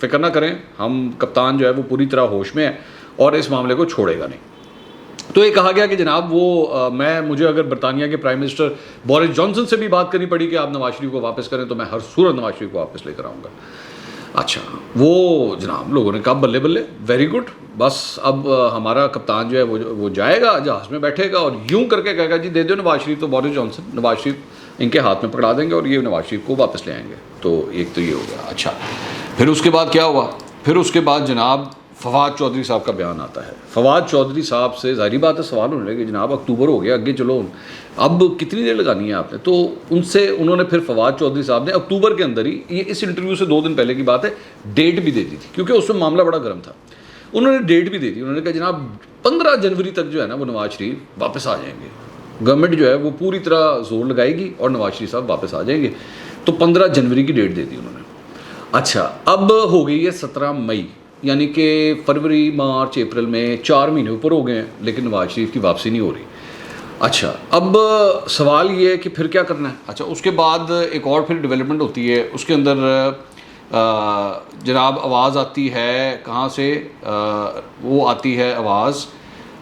فکر نہ کریں, ہم کپتان جو ہے وہ پوری طرح ہوش میں ہے اور اس معاملے کو چھوڑے گا نہیں. تو یہ کہا گیا کہ جناب وہ مجھے اگر برطانیہ کے پرائم منسٹر بورس جانسن سے بھی بات کرنی پڑی کہ آپ نواز شریف کو واپس کریں تو میں ہر صورت نواز شریف کو واپس لے کر آؤں گا. اچھا, وہ جناب لوگوں نے کہا بلے بلے, ویری گڈ, بس اب ہمارا کپتان جو ہے وہ جائے گا, جہاز میں بیٹھے گا اور یوں کر کے کہے گا جی دے دو نواز شریف, تو بورس جانسن نواز شریف ان کے ہاتھ میں پکڑا دیں گے اور یہ نواز شریف کو واپس لے آئیں گے. تو ایک تو یہ ہو گیا. اچھا, پھر اس کے بعد کیا ہوا؟ پھر اس کے بعد جناب فواد چودھری صاحب کا بیان آتا ہے. فواد چودھری صاحب سے ظاہری بات ہے سوال ہونے لگے, جناب اکتوبر ہو گیا, آگے چلو, اب کتنی دیر لگانی ہے آپ نے؟ تو انہوں نے پھر فواد چودھری صاحب نے اکتوبر کے اندر ہی, یہ اس انٹرویو سے 2 دن پہلے کی بات ہے, ڈیٹ بھی دے دی تھی کیونکہ اس میں معاملہ بڑا گرم تھا. انہوں نے ڈیٹ بھی دے دی, انہوں نے کہا جناب 15 جنوری تک جو ہے نا وہ نواز شریف واپس آ جائیں گے, گورنمنٹ جو ہے وہ پوری طرح زور لگائے گی اور نواز شریف صاحب واپس آ جائیں گے. تو 15 جنوری کی ڈیٹ دے دی انہوں نے. اچھا, اب ہو گئی ہے 17 مئی, یعنی کہ فروری مارچ اپریل میں 4 مہینے اوپر ہو گئے ہیں لیکن نواز شریف کی واپسی نہیں ہو رہی. اچھا, اب سوال یہ ہے کہ پھر کیا کرنا ہے؟ اچھا, اس کے بعد ایک اور پھر ڈیولپمنٹ ہوتی ہے. اس کے اندر جناب آواز آتی ہے کہاں سے؟ وہ آتی ہے آواز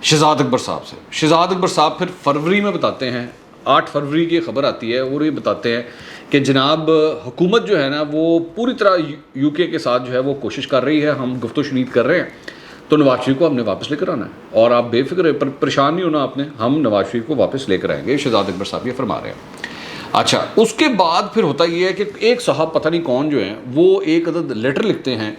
شہزاد اکبر صاحب سے. شہزاد اکبر صاحب پھر فروری میں بتاتے ہیں, 8 فروری کی خبر آتی ہے, اور یہ بتاتے ہیں کہ جناب حکومت جو ہے نا وہ پوری طرح یو کے ساتھ جو ہے وہ کوشش کر رہی ہے, ہم گفت و شنید کر رہے ہیں, تو نواز شریف کو ہم نے واپس لے کر آنا ہے اور آپ بے فکر پریشان نہیں ہونا آپ نے, ہم نواز شریف کو واپس لے کر آئیں گے. شہزاد اکبر صاحب یہ فرما رہے ہیں. اچھا, اس کے بعد پھر ہوتا یہ ہے کہ ایک صاحب پتہ نہیں کون جو ہیں وہ ایک عدد لیٹر لکھتے ہیں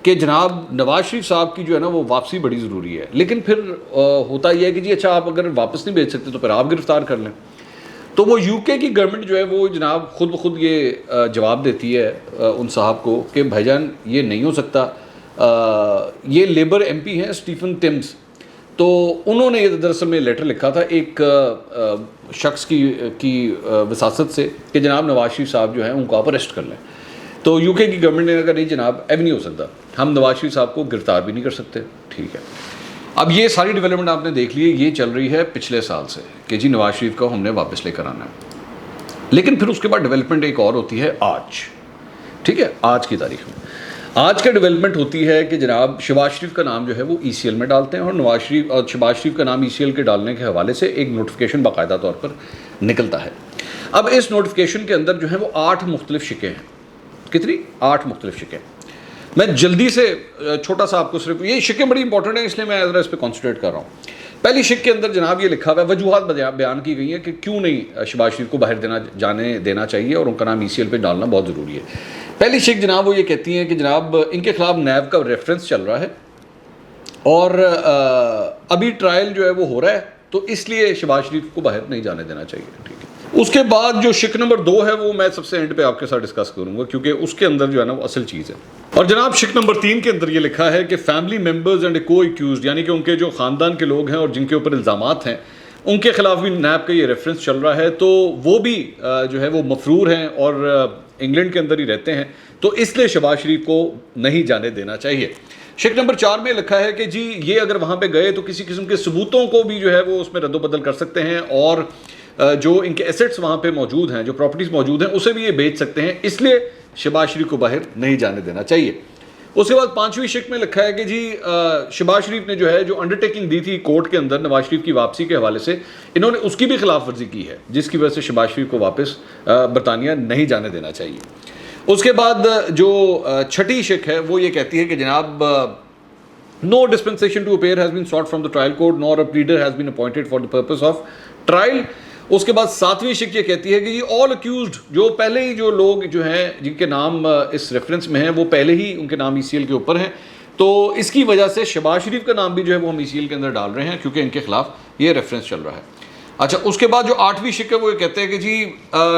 کہ جناب نواز شریف صاحب کی جو ہے نا وہ واپسی بڑی ضروری ہے, لیکن پھر ہوتا یہ ہے کہ جی اچھا آپ اگر واپس نہیں بھیج سکتے تو پھر آپ گرفتار کر لیں. تو وہ یو کے کی گورنمنٹ جو ہے وہ جناب خود بخود یہ جواب دیتی ہے ان صاحب کو کہ بھائی جان یہ نہیں ہو سکتا. یہ لیبر ایم پی ہیں اسٹیفن ٹمز, تو انہوں نے دراصل میں لیٹر لکھا تھا ایک شخص کی وساست سے کہ جناب نواز شریف صاحب جو ہیں ان کو آپ اریسٹ کر لیں. تو یو کے کی گورنمنٹ نے کہا نہیں جناب اب نہیں ہو سکتا, ہم نواز شریف صاحب کو گرفتار بھی نہیں کر سکتے. ٹھیک ہے, اب یہ ساری ڈیولپمنٹ آپ نے دیکھ لی, یہ چل رہی ہے پچھلے سال سے کہ جی نواز شریف کو ہم نے واپس لے کر آنا ہے. لیکن پھر اس کے بعد ڈیولپمنٹ ایک اور ہوتی ہے آج. ٹھیک ہے, آج کی تاریخ میں آج کا ڈیولپمنٹ ہوتی ہے کہ جناب شہباز شریف کا نام جو ہے وہ ای سی ایل میں ڈالتے ہیں, اور نواز شریف اور شہباز شریف کا نام ای سی ایل کے ڈالنے کے حوالے سے ایک نوٹیفیکیشن باقاعدہ طور پر نکلتا ہے. اب اس نوٹیفیکیشن کے اندر جو ہے وہ 8 مختلف شقیں ہیں. کتنی؟ 8 مختلف شقیں. میں جلدی سے چھوٹا سا آپ کو صرف, یہ شقیں بڑی امپورٹنٹ ہیں اس لیے میں ذرا اس پہ کانسنٹریٹ کر رہا ہوں. پہلی شق کے اندر جناب یہ لکھا ہوا ہے, وجوہات بیان کی گئی ہیں کہ کیوں نہیں شہباز شریف کو باہر جانے دینا چاہیے اور ان کا نام ای سی ایل پہ ڈالنا بہت ضروری ہے. پہلی شق جناب وہ یہ کہتی ہیں کہ جناب ان کے خلاف نیب کا ریفرنس چل رہا ہے اور ابھی ٹرائل جو ہے وہ ہو رہا ہے, تو اس لیے شہباز شریف کو باہر نہیں جانے دینا چاہیے. ٹھیک ہے, اس کے بعد جو شق نمبر 2 ہے وہ میں سب سے اینڈ پہ آپ کے ساتھ ڈسکس کروں گا کیونکہ اس کے اندر جو ہے نا وہ اصل چیز ہے. اور جناب شق نمبر 3 کے اندر یہ لکھا ہے کہ فیملی ممبرز اینڈ کو ایکیوزڈ, یعنی کہ ان کے جو خاندان کے لوگ ہیں اور جن کے اوپر الزامات ہیں ان کے خلاف بھی نیب کا یہ ریفرنس چل رہا ہے, تو وہ بھی جو ہے وہ مفرور ہیں اور انگلینڈ کے اندر ہی رہتے ہیں, تو اس لیے شہباز شریف کو نہیں جانے دینا چاہیے. شق نمبر 4 میں لکھا ہے کہ جی یہ اگر وہاں پہ گئے تو کسی قسم کے ثبوتوں کو بھی جو ہے وہ اس میں رد و بدل کر سکتے ہیں, اور جو ان کے ایسٹس وہاں پہ موجود ہیں, جو پراپرٹیز موجود ہیں, اسے بھی یہ بیچ سکتے ہیں, اس لیے شہباز شریف کو باہر نہیں جانے دینا چاہیے. اس کے بعد 5ویں شق میں لکھا ہے کہ جی شہباز شریف نے جو ہے جو انڈرٹیکنگ دی تھی کورٹ کے اندر نواز شریف کی واپسی کے حوالے سے, انہوں نے اس کی بھی خلاف ورزی کی ہے, جس کی وجہ سے شہباز شریف کو واپس برطانیہ نہیں جانے دینا چاہیے. اس کے بعد جو 6ٹھی شق ہے وہ یہ کہتی ہے کہ جناب no dispensation to appear has been sought from the trial court nor a pleader has been appointed for the purpose of trial. اس کے بعد 7ویں شق یہ کہتی ہے کہ یہ all accused, جو پہلے ہی جو لوگ جو ہیں جن کے نام اس ریفرنس میں ہیں وہ پہلے ہی ان کے نام ای سی ایل کے اوپر ہیں, تو اس کی وجہ سے شہباز شریف کا نام بھی جو ہے وہ ہم ای سی ایل کے اندر ڈال رہے ہیں کیونکہ ان کے خلاف یہ ریفرنس چل رہا ہے. اچھا, اس کے بعد جو 8ویں شق ہے وہ یہ کہتے ہیں کہ جی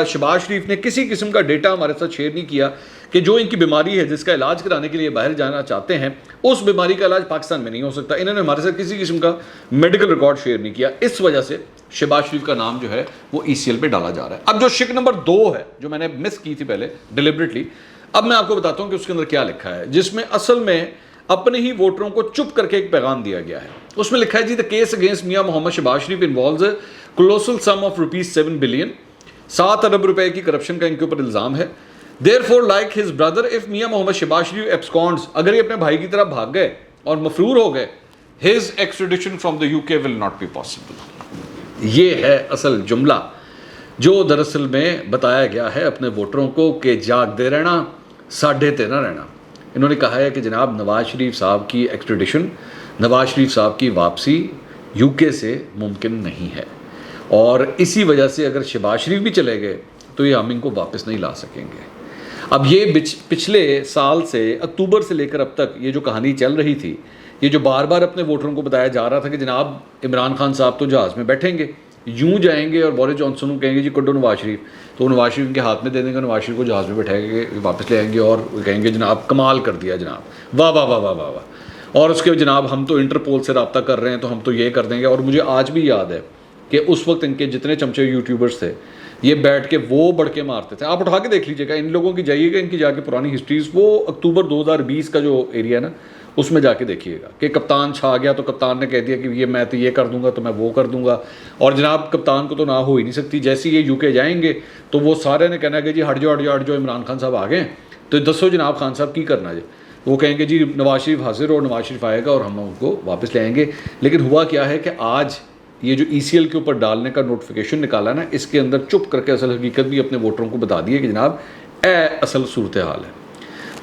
شہباز شریف نے کسی قسم کا ڈیٹا ہمارے ساتھ شیئر نہیں کیا کہ جو ان کی بیماری ہے جس کا علاج کرانے کے لیے باہر جانا چاہتے ہیں, اس بیماری کا علاج پاکستان میں نہیں ہو سکتا. انہوں نے ہمارے ساتھ کسی قسم کا میڈیکل ریکارڈ شیئر نہیں کیا, اس وجہ سے شہباز شریف کا نام جو ہے وہ ای سی ایل پہ ڈالا جا رہا ہے. اب جو شق نمبر 2 ہے جو میں نے مس کی تھی پہلے ڈیلیبریٹلی, اب میں آپ کو بتاتا ہوں کہ اس کے اندر کیا لکھا ہے, جس میں اصل میں اپنے ہی ووٹروں کو چپ کر کے ایک پیغام دیا گیا ہے. اس میں لکھا ہے جی the case against میاں محمد شہباز شریف involves a colossal sum of rupees 7 billion, 7 ارب روپے کی کرپشن کا ان کے اوپر الزام ہے. Therefore, like his brother, if Mia Mohammad Shehbaz Sharif absconds, اگر یہ اپنے بھائی کی طرف بھاگ گئے اور مفرور ہو گئے, his extradition from the UK will not be possible. یہ ہے اصل جملہ جو دراصل میں بتایا گیا ہے اپنے ووٹروں کو کہ جاگتے رہنا, ساڈے تے نہ رہنا. انہوں نے کہا ہے کہ جناب نواز شریف صاحب کی ایکسٹریڈیشن, نواز شریف صاحب کی واپسی UK سے ممکن نہیں ہے, اور اسی وجہ سے اگر شہباز شریف بھی چلے گئے تو یہ ہم ان کو واپس نہیں لا سکیں گے. اب یہ پچھلے سال سے اکتوبر سے لے کر اب تک یہ جو کہانی چل رہی تھی, یہ جو بار بار اپنے ووٹروں کو بتایا جا رہا تھا کہ جناب عمران خان صاحب تو جہاز میں بیٹھیں گے, یوں جائیں گے اور بورس جانسن کو کہیں گے جی کڈو نواز شریف, تو نواز شریف کے ہاتھ میں دے دیں گے, نواز شریف کو جہاز میں بٹھائیں گے, واپس لے آئیں گے اور کہیں گے جناب کمال کر دیا جناب, واہ واہ واہ واہ واہ واہ, اور اس کے جناب ہم تو انٹرپول سے رابطہ کر رہے ہیں تو ہم تو یہ کر دیں گے. اور مجھے آج بھی یاد ہے کہ اس وقت ان کے جتنے چمچے یوٹیوبرز تھے یہ بیٹھ کے وہ بڑھ کے مارتے تھے. آپ اٹھا کے دیکھ لیجیے گا ان لوگوں کی, جائیے گا ان کی جا کے پرانی ہسٹریز, وہ اکتوبر 2020 کا جو ایریا ہے نا اس میں جا کے دیکھیے گا کہ کپتان چھا گیا تو کپتان نے کہہ دیا کہ یہ میں تو یہ کر دوں گا تو میں وہ کر دوں گا, اور جناب کپتان کو تو نہ ہو ہی نہیں سکتی. جیسے یہ UK جائیں گے تو وہ سارے نے کہنا کہ جی ہٹ جاؤ ہٹ جاؤ ہٹ جاؤ, عمران خان صاحب آ گئے تو دسو جناب خان صاحب کی کرنا جی. وہ کہیں گے جی نواز شریف حاضر, اور نواز شریف آئے گا اور ہم ان کو واپس لے آئیں گے. لیکن ہوا کیا ہے کہ آج یہ جو ECL کے اوپر ڈالنے کا نوٹیفیکیشن نکالا نا, اس کے اندر چپ کر کے اصل حقیقت بھی اپنے ووٹروں کو بتا دی ہے کہ جناب اے اصل صورتحال ہے.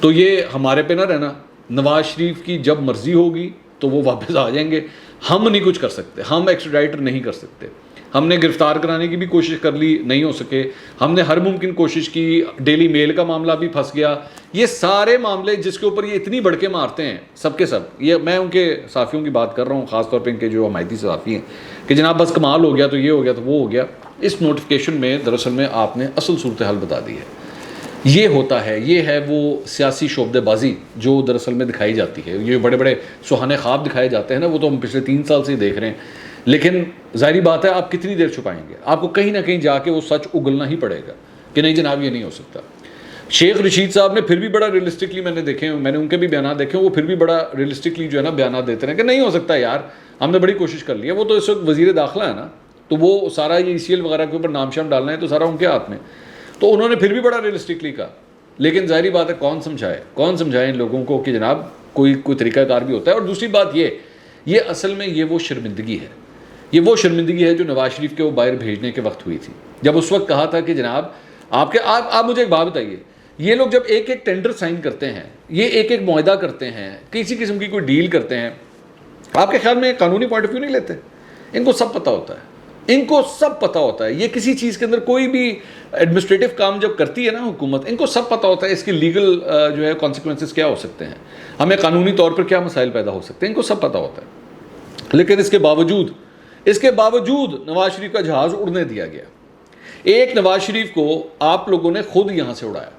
تو یہ ہمارے پہ نہ رہنا, نواز شریف کی جب مرضی ہوگی تو وہ واپس آ جائیں گے. ہم نہیں کچھ کر سکتے, ہم ایکسٹریڈائٹر نہیں کر سکتے. ہم نے گرفتار کرانے کی بھی کوشش کر لی, نہیں ہو سکے. ہم نے ہر ممکن کوشش کی, ڈیلی میل کا معاملہ بھی پھنس گیا. یہ سارے معاملے جس کے اوپر یہ اتنی بڑھ کے مارتے ہیں سب کے سب, یہ میں ان کے صحافیوں کی بات کر رہا ہوں, خاص طور پہ ان کے جو حمایتی صحافی ہیں کہ جناب بس کمال ہو گیا تو یہ ہو گیا تو وہ ہو گیا. اس نوٹیفیکیشن میں دراصل میں آپ نے اصل صورتحال بتا دی ہے. یہ ہوتا ہے, یہ ہے وہ سیاسی شعبدے بازی جو دراصل میں دکھائی جاتی ہے. یہ بڑے بڑے سہانے خواب دکھائے جاتے ہیں نا, وہ تو ہم پچھلے 3 سال سے ہی دیکھ رہے ہیں. لیکن ظاہری بات ہے آپ کتنی دیر چھپائیں گے, آپ کو کہیں نہ کہیں جا کے وہ سچ اگلنا ہی پڑے گا کہ نہیں جناب یہ نہیں ہو سکتا. شیخ رشید صاحب نے پھر بھی بڑا ریئلسٹکلی میں نے ان کے بھی بیانات دیکھے, وہ پھر بھی بڑا ریئلسٹکلی جو ہے نا بیانات دیتے ہیں کہ نہیں ہو سکتا یار, ہم نے بڑی کوشش کر لی ہے. وہ تو اس وقت وزیر داخلہ ہے نا, تو وہ سارا یہ ECL وغیرہ کے اوپر نام شام ڈالنا ہے تو سارا ان کے ہاتھ میں. تو انہوں نے پھر بھی بڑا ریئلسٹکلی کہا. لیکن ظاہری بات ہے کون سمجھائے ان لوگوں کو کہ جناب کوئی طریقہ کار بھی ہوتا ہے. اور دوسری بات یہ اصل میں یہ وہ شرمندگی ہے, یہ وہ شرمندگی ہے جو نواز شریف کے وہ باہر بھیجنے کے وقت ہوئی تھی, جب اس وقت کہا تھا کہ جناب آپ مجھے ایک بات بتائیے, یہ لوگ جب ایک ایک ٹینڈر سائن کرتے ہیں, یہ ایک ایک معاہدہ کرتے ہیں, کسی قسم کی کوئی ڈیل کرتے ہیں, آپ کے خیال میں قانونی پوائنٹ آف ویو نہیں لیتے؟ ان کو سب پتہ ہوتا ہے, ان کو سب پتہ ہوتا ہے. یہ کسی چیز کے اندر کوئی بھی ایڈمنسٹریٹو کام جب کرتی ہے نا حکومت, ان کو سب پتہ ہوتا ہے اس کی لیگل جو ہے کانسیکوینسز کیا ہو سکتے ہیں, ہمیں قانونی طور پر کیا مسائل پیدا ہو سکتے ہیں, ان کو سب پتہ ہوتا ہے. لیکن اس کے باوجود نواز شریف کا جہاز اڑنے دیا گیا. ایک نواز شریف کو آپ لوگوں نے خود یہاں سے اڑایا,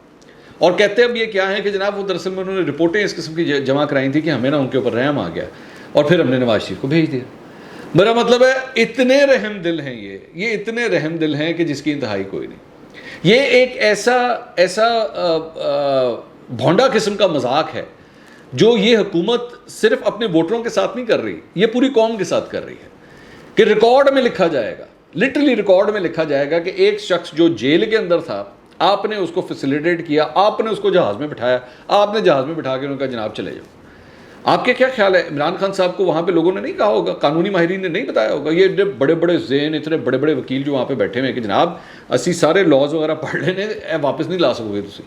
اور کہتے اب یہ کیا ہے کہ جناب وہ دراصل میں انہوں نے رپورٹیں اس قسم کی جمع کرائی تھی کہ ہمیں نا ان کے اوپر رحم آ گیا اور پھر ہم نے نواز شریف کو بھیج دیا. میرا مطلب ہے اتنے رحم دل ہیں یہ اتنے رحم دل ہیں کہ جس کی انتہائی کوئی نہیں. یہ ایک ایسا بھونڈا قسم کا مذاق ہے جو یہ حکومت صرف اپنے ووٹروں کے ساتھ نہیں کر رہی, یہ پوری قوم کے ساتھ کر رہی ہے. کہ ریکارڈ میں لکھا جائے گا, لٹرلی ریکارڈ میں لکھا جائے گا کہ ایک شخص جو جیل کے اندر تھا, آپ نے اس کو فیسیلیٹیٹ کیا, آپ نے اس کو جہاز میں بٹھایا, آپ نے جہاز میں بٹھا کے انہوں نے کہا جناب چلے جاؤ. آپ کے کیا خیال ہے عمران خان صاحب کو وہاں پہ لوگوں نے نہیں کہا ہوگا, قانونی ماہرین نے نہیں بتایا ہوگا, یہ بڑے بڑے ذہن اتنے بڑے بڑے وکیل جو وہاں پہ بیٹھے ہوئے ہیں کہ جناب اسی سارے لاز وغیرہ پڑھ لینے واپس نہیں لا سکو گے تسی.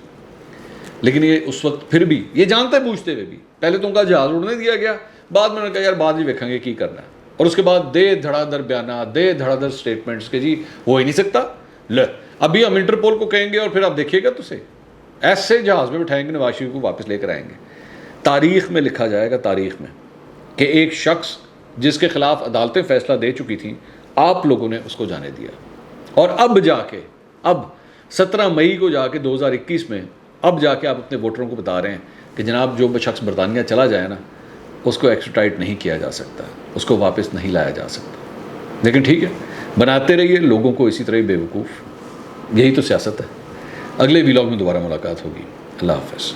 لیکن یہ اس وقت پھر بھی یہ جانتے پوچھتے ہوئے بھی پہلے تو ان کا جہاز اڑنے دیا گیا, بعد میں نے کہا یار بعد ہی دیکھیں گے کی کرنا ہے, اور اس کے بعد دے دھڑا در بیانات, دے دھڑا در سٹیٹمنٹس کہ جی ہو ہی نہیں سکتا. ابھی ہم انٹرپول کو کہیں گے اور پھر آپ دیکھیے گا تو سے ایسے جہاز میں بٹھائیں گے, نواز شریف کو واپس لے کر آئیں گے. تاریخ میں لکھا جائے گا, تاریخ میں, کہ ایک شخص جس کے خلاف عدالتیں فیصلہ دے چکی تھیں, آپ لوگوں نے اس کو جانے دیا. اور اب 17 مئی کو جا کے 2021 میں اب جا کے آپ اپنے ووٹروں کو بتا رہے ہیں کہ جناب جو شخص برطانیہ چلا جائے نا اس کو ایکسٹرڈائٹ نہیں کیا جا سکتا, اس کو واپس نہیں لایا جا سکتا. لیکن ٹھیک ہے, بناتے رہیے لوگوں کو اسی طرح بیوقوف, یہی تو سیاست ہے. اگلے ویلاگ میں دوبارہ ملاقات ہوگی. اللہ حافظ.